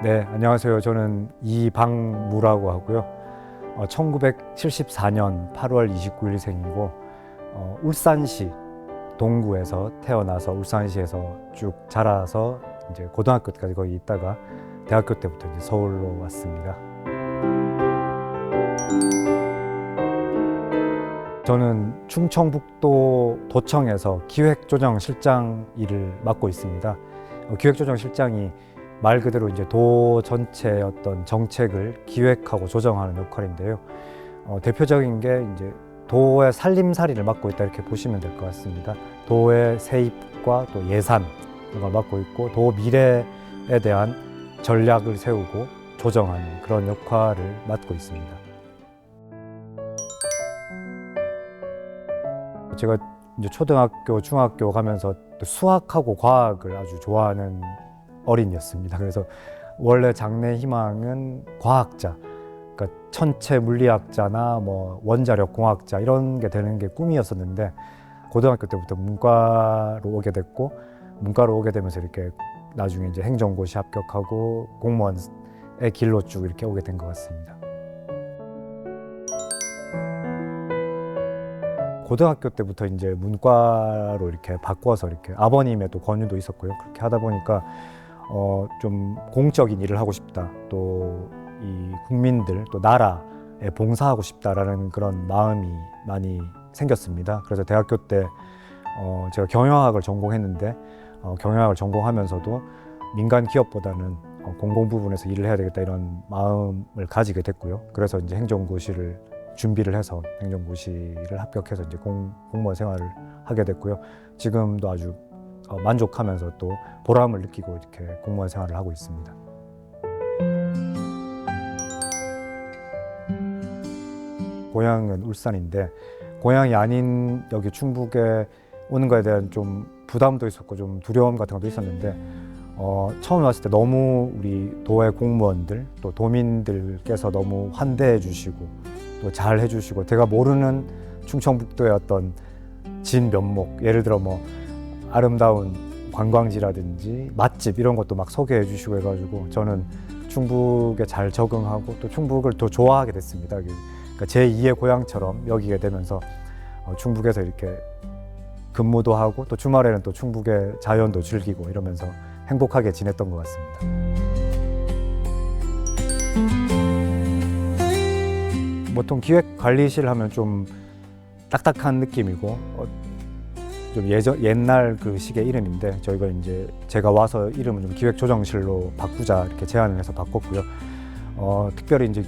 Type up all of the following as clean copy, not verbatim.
네, 안녕하세요. 저는 이방무라고 하고요. 1974년 8월 29일생이고 울산시 동구에서 태어나서 울산시에서 쭉 자라서 이제 고등학교 때까지 거기 있다가 대학교 때부터 이제 서울로 왔습니다. 저는 충청북도 도청에서 기획조정실장 일을 맡고 있습니다. 기획조정실장이 말 그대로 이제 도 전체의 어떤 정책을 기획하고 조정하는 역할인데요. 대표적인 게 이제 도의 살림살이를 맡고 있다 이렇게 보시면 될 것 같습니다. 도의 세입과 또 예산 이런 걸 맡고 있고 도 미래에 대한 전략을 세우고 조정하는 그런 역할을 맡고 있습니다. 제가 이제 초등학교, 중학교 가면서 또 수학하고 과학을 아주 좋아하는 어린이였습니다. 그래서 원래 장래 희망은 과학자, 그러니까 천체 물리학자나 뭐 원자력 공학자 이런 게 되는 게 꿈이었었는데 고등학교 때부터 문과로 오게 됐고 문과로 오게 되면서 이렇게 나중에 이제 행정고시 합격하고 공무원의 길로 쭉 이렇게 오게 된 것 같습니다. 고등학교 때부터 이제 문과로 이렇게 바꿔서 이렇게 아버님의 또 권유도 있었고요. 그렇게 하다 보니까 좀 공적인 일을 하고 싶다. 또 이 국민들 또 나라에 봉사하고 싶다라는 그런 마음이 많이 생겼습니다. 그래서 대학교 때 제가 경영학을 전공했는데 경영학을 전공하면서도 민간 기업보다는 공공 부분에서 일을 해야 되겠다 이런 마음을 가지게 됐고요. 그래서 이제 행정고시를 준비를 해서 행정고시를 합격해서 이제 공무원 생활을 하게 됐고요. 지금도 아주 만족하면서 또 보람을 느끼고 이렇게 공무원 생활을 하고 있습니다. 고향은 울산인데 고향이 아닌 여기 충북에 오는 거에 대한 좀 부담도 있었고 좀 두려움 같은 것도 있었는데 처음에 왔을 때 너무 우리 도의 공무원들 또 도민들께서 너무 환대해 주시고 또 잘 해주시고 제가 모르는 충청북도의 어떤 진면목 예를 들어 뭐 아름다운 관광지라든지 맛집 이런 것도 막 소개해 주시고 해가지고 저는 충북에 잘 적응하고 또 충북을 더 좋아하게 됐습니다. 그러니까 제2의 고향처럼 여기게 되면서 충북에서 이렇게 근무도 하고 또 주말에는 또 충북의 자연도 즐기고 이러면서 행복하게 지냈던 것 같습니다. 보통 기획관리실 하면 좀 딱딱한 느낌이고 좀 옛날 그 식의 이름인데 저희가 이제 제가 와서 이름은 좀 기획조정실로 바꾸자 이렇게 제안을 해서 바꿨고요. 특별히 이제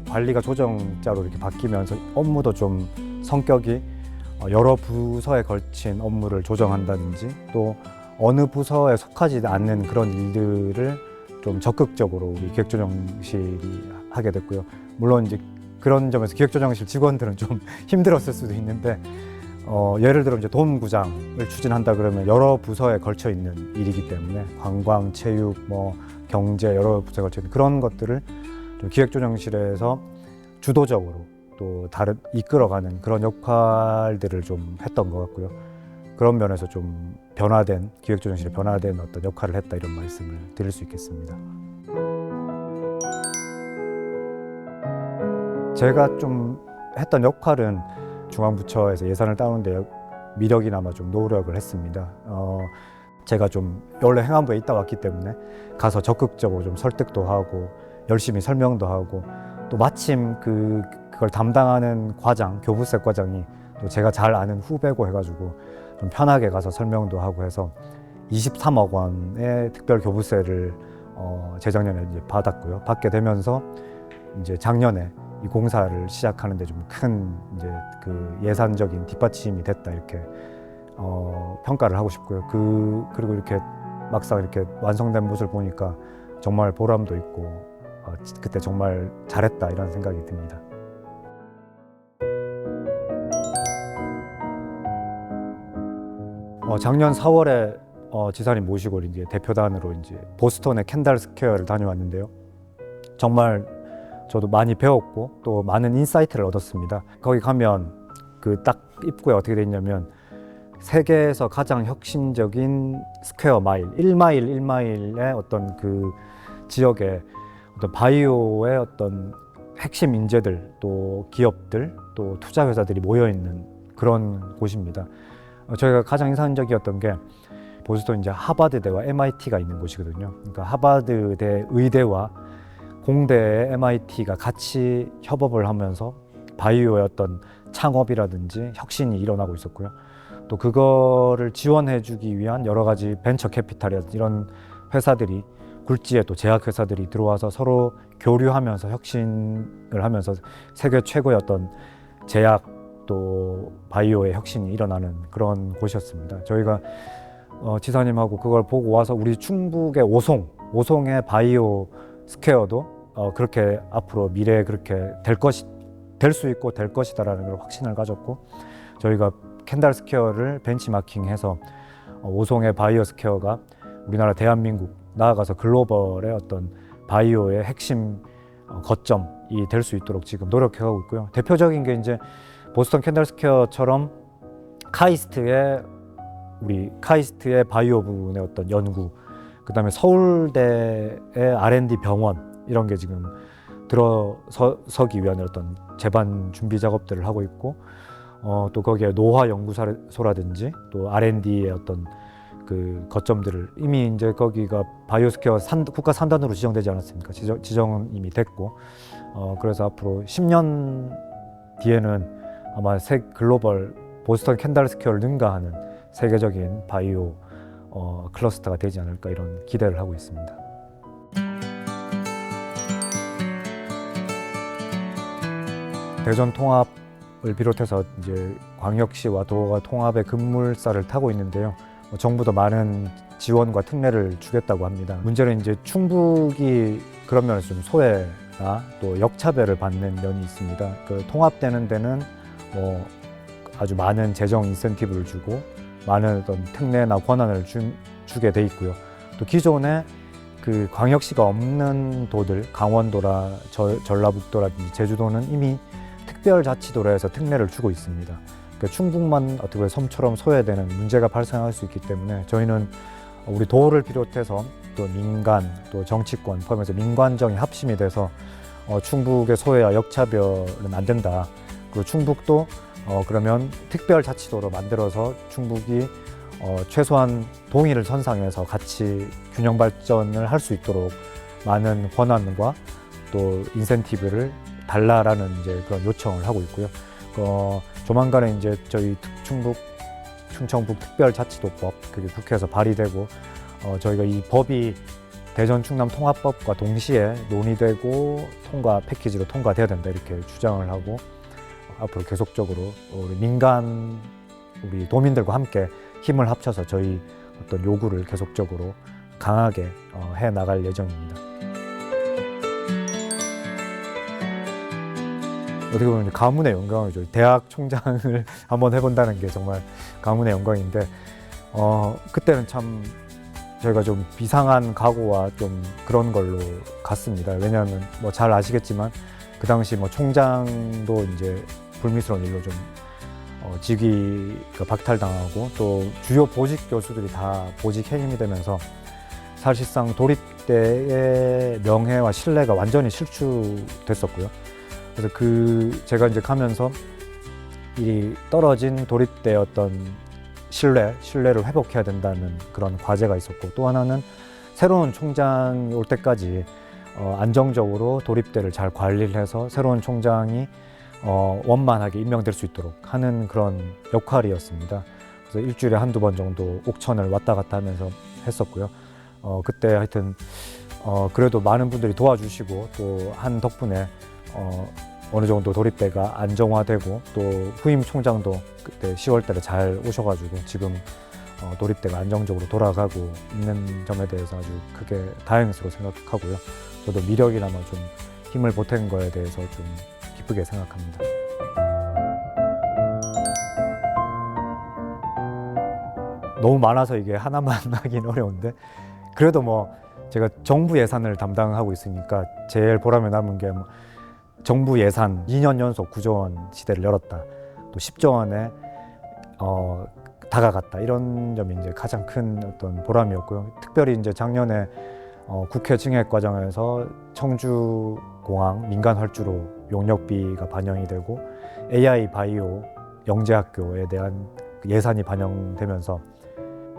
관리가 조정자로 이렇게 바뀌면서 업무도 좀 성격이 여러 부서에 걸친 업무를 조정한다든지 또 어느 부서에 속하지 않는 그런 일들을 좀 적극적으로 우리 기획조정실이 하게 됐고요. 물론 이제 그런 점에서 기획조정실 직원들은 좀 힘들었을 수도 있는데 예를 들어 이제 도움구장을 추진한다 그러면 여러 부서에 걸쳐 있는 일이기 때문에 관광, 체육, 뭐 경제 여러 부서에 걸쳐 있는 그런 것들을 좀 기획조정실에서 주도적으로 또 이끌어가는 그런 역할들을 좀 했던 것 같고요. 그런 면에서 좀 기획조정실이 변화된 어떤 역할을 했다 이런 말씀을 드릴 수 있겠습니다. 제가 좀 했던 역할은 중앙부처에서 예산을 따오는데 미력이나마 좀 노력을 했습니다. 제가 좀 원래 행안부에 있다 왔기 때문에 가서 적극적으로 좀 설득도 하고 열심히 설명도 하고 또 마침 그걸 담당하는 교부세 과장이 또 제가 잘 아는 후배고 해가지고 좀 편하게 가서 설명도 하고 해서 23억 원의 특별 교부세를 재작년에 이제 받았고요. 받게 되면서 이제 작년에 이 공사를 시작하는데 좀 큰 이제 그 예산적인 뒷받침이 됐다 이렇게 평가를 하고 싶고요. 그리고 이렇게 막상 이렇게 완성된 모습을 보니까 정말 보람도 있고 그때 정말 잘했다 이런 생각이 듭니다. 작년 4월에 지사님 모시고 이제 대표단으로 이제 보스턴의 켄달 스퀘어를 다녀왔는데요. 정말 저도 많이 배웠고 또 많은 인사이트를 얻었습니다. 거기 가면 그 딱 입구에 어떻게 돼 있냐면 세계에서 가장 혁신적인 스퀘어 마일, 1마일 1마일의 어떤 그 지역에 어떤 바이오의 어떤 핵심 인재들, 또 기업들, 또 투자 회사들이 모여 있는 그런 곳입니다. 저희가 가장 인상적이었던 게 보스턴 이제 하버드대와 MIT가 있는 곳이거든요. 그러니까 하버드대 의대와 공대의 MIT가 같이 협업을 하면서 바이오의 어떤 창업이라든지 혁신이 일어나고 있었고요. 또 그거를 지원해주기 위한 여러 가지 벤처 캐피탈이라든지 이런 회사들이 굴지에 또 제약 회사들이 들어와서 서로 교류하면서 혁신을 하면서 세계 최고의 어떤 제약 또 바이오의 혁신이 일어나는 그런 곳이었습니다. 저희가 지사님하고 그걸 보고 와서 우리 충북의 오송의 바이오 스퀘어도 그렇게 앞으로 미래에 그렇게 될 수 있고 될 것이다라는 걸 확신을 가졌고, 저희가 켄달 스퀘어를 벤치마킹해서 오송의 바이오 스퀘어가 우리나라 대한민국 나아가서 글로벌의 어떤 바이오의 핵심 거점이 될 수 있도록 지금 노력해가고 있고요. 대표적인 게 이제 보스턴 켄달 스퀘어처럼 카이스트의 바이오 부분의 어떤 연구, 그다음에 서울대의 R&D 병원 이런 게 지금 들어서기 위한 어떤 재반 준비 작업들을 하고 있고, 또 거기에 노화 연구소라든지 또 R&D의 어떤 그 거점들을 이미 이제 거기가 바이오스퀘어 국가 산단으로 지정되지 않았습니까? 지정은 이미 됐고, 그래서 앞으로 10년 뒤에는 아마 글로벌 보스턴 켄달 스퀘어를 능가하는 세계적인 바이오 클러스터가 되지 않을까 이런 기대를 하고 있습니다. 대전 통합을 비롯해서 이제 광역시와 도가 통합의 급물살을 타고 있는데요. 정부도 많은 지원과 특례를 주겠다고 합니다. 문제는 이제 충북이 그런 면에서 좀 소외나 또 역차별을 받는 면이 있습니다. 그 통합되는 데는 뭐 아주 많은 재정 인센티브를 주고 많은 어떤 특례나 권한을 주게 돼 있고요. 또 기존에 그 광역시가 없는 도들, 강원도라 전라북도라든지 제주도는 이미 특별자치도로 해서 특례를 주고 있습니다. 그러니까 충북만 어떻게 보면 섬처럼 소외되는 문제가 발생할 수 있기 때문에 저희는 우리 도를 비롯해서 또 민간, 또 정치권 포함해서 민관정이 합심이 돼서 충북의 소외와 역차별은 안 된다. 그리고 충북도 그러면 특별자치도로 만들어서 충북이 최소한 동의를 선상에서 같이 균형 발전을 할 수 있도록 많은 권한과 또 인센티브를 달라라는 이제 그런 요청을 하고 있고요. 조만간에 이제 저희 충청북 특별자치도법 그게 국회에서 발의되고 저희가 이 법이 대전 충남 통합법과 동시에 논의되고 통과 패키지로 통과돼야 된다 이렇게 주장을 하고 앞으로 계속적으로 우리 도민들과 함께 힘을 합쳐서 저희 어떤 요구를 계속적으로 강하게 해 나갈 예정입니다. 어떻게 보면 가문의 영광이죠. 대학 총장을 한번 해본다는 게 정말 가문의 영광인데 그때는 참 저희가 좀 비상한 각오와 좀 그런 걸로 갔습니다. 왜냐하면 뭐 잘 아시겠지만 그 당시 뭐 총장도 이제 불미스러운 일로 좀 직위가 박탈당하고 또 주요 보직 교수들이 다 보직 해임이 되면서 사실상 도립대의 명예와 신뢰가 완전히 실추됐었고요. 그래서 제가 이제 가면서 이 떨어진 도립대의 어떤 신뢰를 회복해야 된다는 그런 과제가 있었고, 또 하나는 새로운 총장이 올 때까지 안정적으로 도립대를 잘 관리를 해서 새로운 총장이 원만하게 임명될 수 있도록 하는 그런 역할이었습니다. 그래서 일주일에 한두 번 정도 옥천을 왔다 갔다 하면서 했었고요. 그때 하여튼 그래도 많은 분들이 도와주시고 또 한 덕분에 어느 정도 도립대가 안정화되고 또 후임 총장도 그때 10월 달에 잘 오셔가지고 지금 도립대가 안정적으로 돌아가고 있는 점에 대해서 아주 크게 다행스러워 생각하고요. 저도 미력이나마 좀 힘을 보탠 거에 대해서 좀 기쁘게 생각합니다. 너무 많아서 이게 하나만 하긴 어려운데 그래도 뭐 제가 정부 예산을 담당하고 있으니까 제일 보람에 남은 게 뭐 정부 예산 2년 연속 9조 원 시대를 열었다. 또 10조 원에 다가갔다. 이런 점이 이제 가장 큰 어떤 보람이었고요. 특별히 이제 작년에 국회 증액 과정에서 청주공항 민간 활주로 용역비가 반영이 되고 AI 바이오 영재학교에 대한 예산이 반영되면서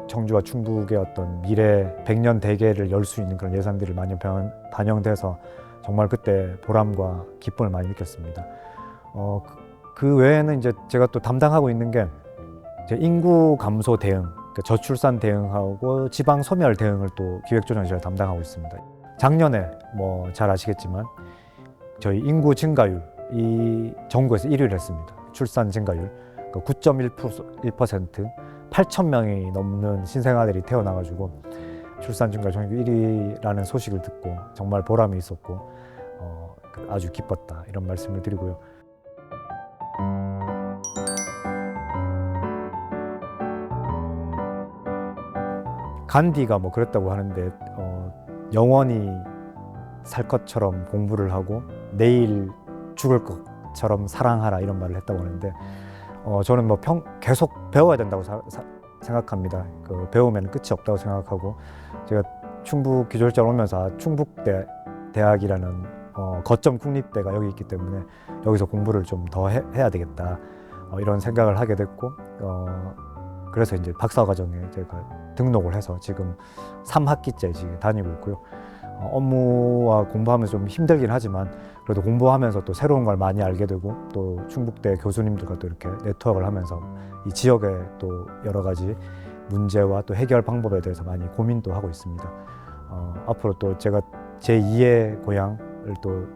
청주와 충북의 어떤 미래 100년 대계를 열 수 있는 그런 예산들이 많이 반영돼서 정말 그때 보람과 기쁨을 많이 느꼈습니다. 그 외에는 이제 제가 또 담당하고 있는 게 이제 인구 감소 대응, 그러니까 저출산 대응하고 지방 소멸 대응을 또 기획조정실에 담당하고 있습니다. 작년에 뭐 잘 아시겠지만 저희 인구 증가율 이 전국에서 1위를 했습니다. 출산 증가율 9.1%, 8,000명이 넘는 신생아들이 태어나가지고 출산 증가율 전국 1위라는 소식을 듣고 정말 보람이 있었고 아주 기뻤다 이런 말씀을 드리고요. 간디가 뭐 그랬다고 하는데 영원히 살 것처럼 공부를 하고 내일 죽을 것처럼 사랑하라 이런 말을 했다고 하는데 저는 뭐 계속 배워야 된다고 생각합니다. 배우면 끝이 없다고 생각하고 제가 충북 기술자로 오면서 충북대 대학이라는 거점 국립대가 여기 있기 때문에 여기서 공부를 좀 더 해야 되겠다 이런 생각을 하게 됐고 그래서 이제 박사과정에 제가 등록을 해서 지금 3학기째 지금 다니고 있고요. 업무와 공부하면서 좀 힘들긴 하지만 그래도 공부하면서 또 새로운 걸 많이 알게 되고 또 충북대 교수님들과 또 이렇게 네트워크를 하면서 이 지역의 또 여러 가지 문제와 또 해결 방법에 대해서 많이 고민도 하고 있습니다. 앞으로 또 제가 제2의 고향을 또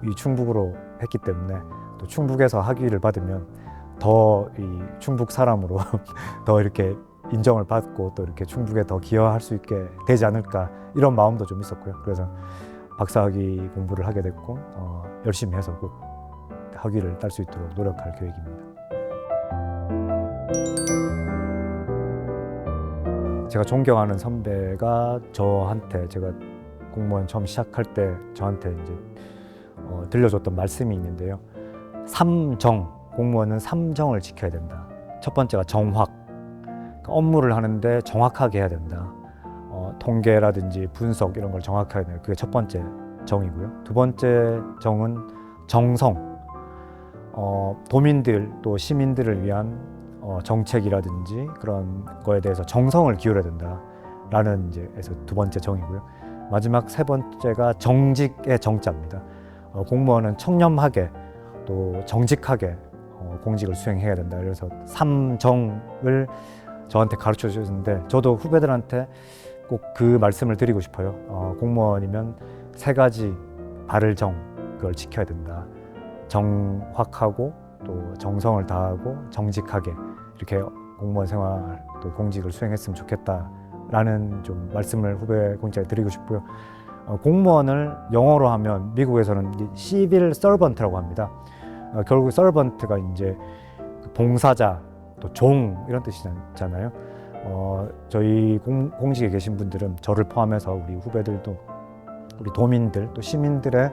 이 충북으로 했기 때문에 또 충북에서 학위를 받으면 더 이 충북 사람으로 더 이렇게 인정을 받고 또 이렇게 충북에 더 기여할 수 있게 되지 않을까 이런 마음도 좀 있었고요. 그래서 박사학위 공부를 하게 됐고 열심히 해서 꼭 학위를 딸 수 있도록 노력할 계획입니다. 제가 존경하는 선배가 저한테 제가 공무원 처음 시작할 때 저한테 이제 들려줬던 말씀이 있는데요. 공무원은 3정을 지켜야 된다. 첫 번째가 정확. 업무를 하는데 정확하게 해야 된다. 통계라든지 분석 이런 걸 정확하게 해야 된다. 그게 첫 번째 정이고요. 두 번째 정은 정성. 도민들 또 시민들을 위한 정책이라든지 그런 거에 대해서 정성을 기울여야 된다라는 이제에서 두 번째 정이고요. 마지막 세 번째가 정직의 정자입니다. 공무원은 청렴하게 또 정직하게 공직을 수행해야 된다. 그래서 3정을 저한테 가르쳐 주셨는데 저도 후배들한테 꼭 그 말씀을 드리고 싶어요. 공무원이면 3가지 바를 그걸 지켜야 된다. 정확하고 또 정성을 다하고 정직하게 이렇게 공무원 생활 또 공직을 수행했으면 좋겠다라는 좀 말씀을 후배 공직자에 드리고 싶고요. 공무원을 영어로 하면 미국에서는 시빌 서번트라고 합니다. 결국 서번트가 이제 봉사자 또 종 이런 뜻이잖아요. 저희 공직에 계신 분들은 저를 포함해서 우리 후배들도 우리 도민들 또 시민들의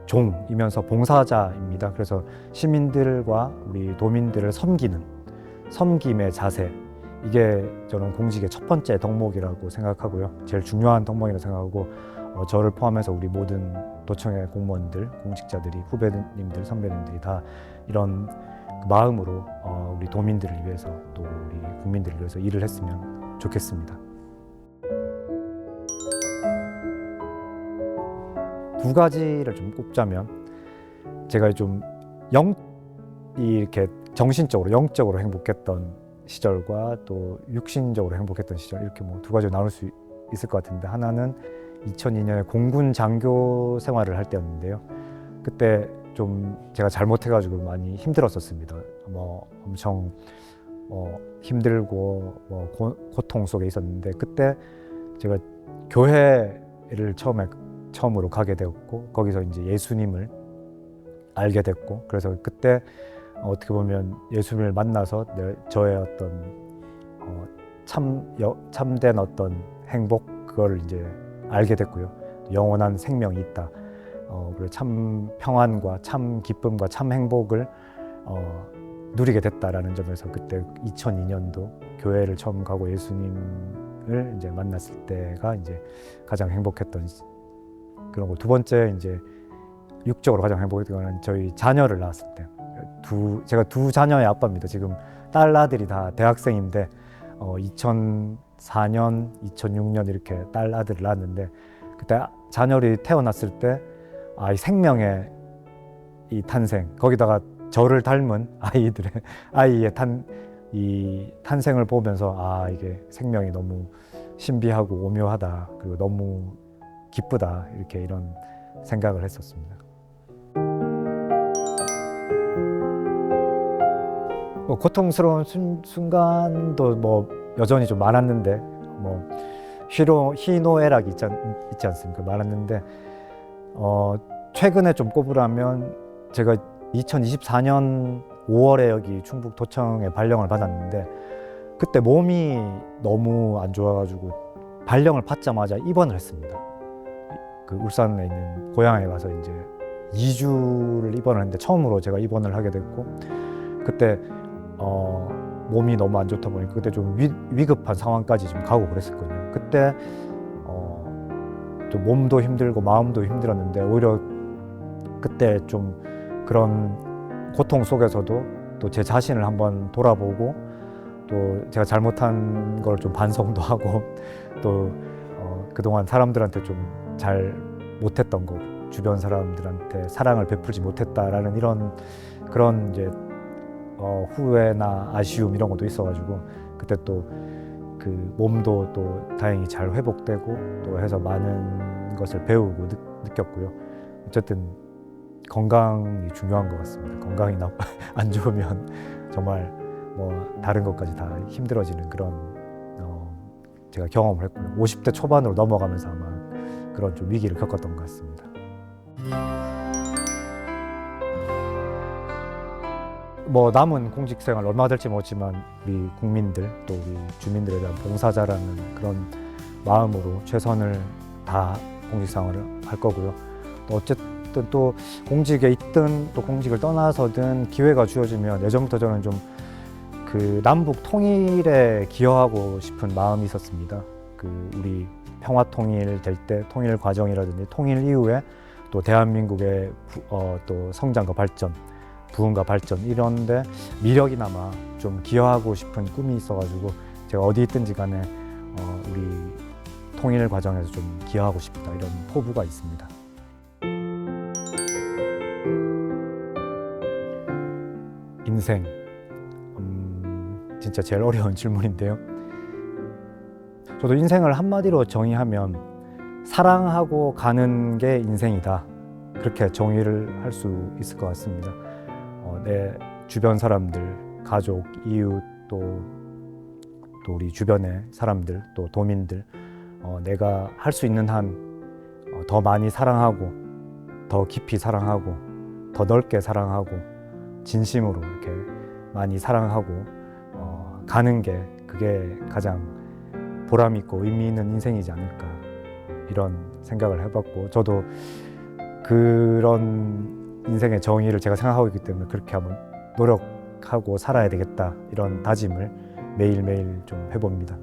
종이면서 봉사자입니다. 그래서 시민들과 우리 도민들을 섬김의 자세 이게 저는 공직의 첫 번째 덕목이라고 생각하고요. 제일 중요한 덕목이라고 생각하고 저를 포함해서 우리 모든 도청의 공무원들, 공직자들이 후배님들, 선배님들이 다 이런 마음으로 우리 도민들을 위해서 또 우리 국민들을 위해서 일을 했으면 좋겠습니다. 두 가지를 좀 꼽자면 제가 좀 이렇게 정신적으로 영적으로 행복했던 시절과 또 육신적으로 행복했던 시절 이렇게 뭐 두 가지로 나눌 수 있을 것 같은데 하나는 2002년에 공군 장교 생활을 할 때였는데요. 그때 좀 제가 잘못해가지고 많이 힘들었었습니다. 뭐 엄청 힘들고 고통 속에 있었는데 그때 제가 교회를 처음으로 가게 되었고 거기서 이제 예수님을 알게 됐고 그래서 그때 어떻게 보면 예수님을 만나서 저의 어떤 참된 어떤 행복 그거를 이제 알게 됐고요. 영원한 생명이 있다. 그리고 참 평안과 참 기쁨과 참 행복을 누리게 됐다라는 점에서 그때 2002년도 교회를 처음 가고 예수님을 이제 만났을 때가 이제 가장 행복했던 그런 거. 두 번째 이제 육적으로 가장 행복했던 거는 저희 자녀를 낳았을 때. 제가 두 자녀의 아빠입니다. 지금 딸 아들이 다 대학생인데 2004년, 2006년 이렇게 딸 아들을 낳았는데 그때 자녀를 태어났을 때 이 생명의 이 탄생, 거기다가 저를 닮은 아이의 이 탄생을 보면서 이게 생명이 너무 신비하고 오묘하다, 그리고 너무 기쁘다, 이런 생각을 했었습니다. 고통스러운 순간도 여전히 좀 많았는데 희노애락이 있지 않습니까? 많았는데 최근에 좀 꼽으라면 제가 2024년 5월에 여기 충북 도청에 발령을 받았는데 그때 몸이 너무 안 좋아가지고 발령을 받자마자 입원을 했습니다. 그 울산에 있는 고향에 가서 이제 2주를 입원을 했는데 처음으로 제가 입원을 하게 됐고 그때 몸이 너무 안 좋다 보니까 그때 좀 위급한 상황까지 좀 가고 그랬었거든요. 그때 좀 몸도 힘들고 마음도 힘들었는데 오히려 그때 좀 그런 고통 속에서도 또 제 자신을 한번 돌아보고 또 제가 잘못한 걸 좀 반성도 하고 또 그동안 사람들한테 좀 잘 못했던 거, 주변 사람들한테 사랑을 베풀지 못했다라는 그런 이제 후회나 아쉬움 이런 것도 있어가지고 그때 또 그 몸도 또 다행히 잘 회복되고 또 해서 많은 것을 배우고 느꼈고요. 어쨌든 건강이 중요한 것 같습니다. 건강이 안 좋으면 정말 다른 것까지 다 힘들어지는 그런 제가 경험을 했고요. 50대 초반으로 넘어가면서 아마 그런 좀 위기를 겪었던 것 같습니다. 남은 공직 생활 얼마나 될지 모르지만 우리 국민들 또 우리 주민들에 대한 봉사자라는 그런 마음으로 최선을 다 공직 생활을 할 거고요. 또 어쨌든 또 공직에 있든 또 공직을 떠나서든 기회가 주어지면 예전부터 저는 좀 그 남북 통일에 기여하고 싶은 마음이 있었습니다. 그 우리 평화 통일 될 때 통일 과정이라든지 통일 이후에 또 대한민국의 또 성장과 발전, 부흥과 발전 이런데 미력이나마 좀 기여하고 싶은 꿈이 있어가지고 제가 어디 있든지 간에 우리 통일 과정에서 좀 기여하고 싶다 이런 포부가 있습니다. 인생 진짜 제일 어려운 질문인데요. 저도 인생을 한마디로 정의하면 사랑하고 가는 게 인생이다, 그렇게 정의를 할 수 있을 것 같습니다. 내 주변 사람들, 가족, 이웃, 또 우리 주변의 사람들, 또 도민들, 내가 할 수 있는 한 더 많이 사랑하고, 더 깊이 사랑하고, 더 넓게 사랑하고, 진심으로 이렇게 많이 사랑하고 가는 게 그게 가장 보람 있고 의미 있는 인생이지 않을까, 이런 생각을 해봤고 저도 그런 인생의 정의를 제가 생각하고 있기 때문에 그렇게 한번 노력하고 살아야 되겠다, 이런 다짐을 매일매일 좀 해봅니다.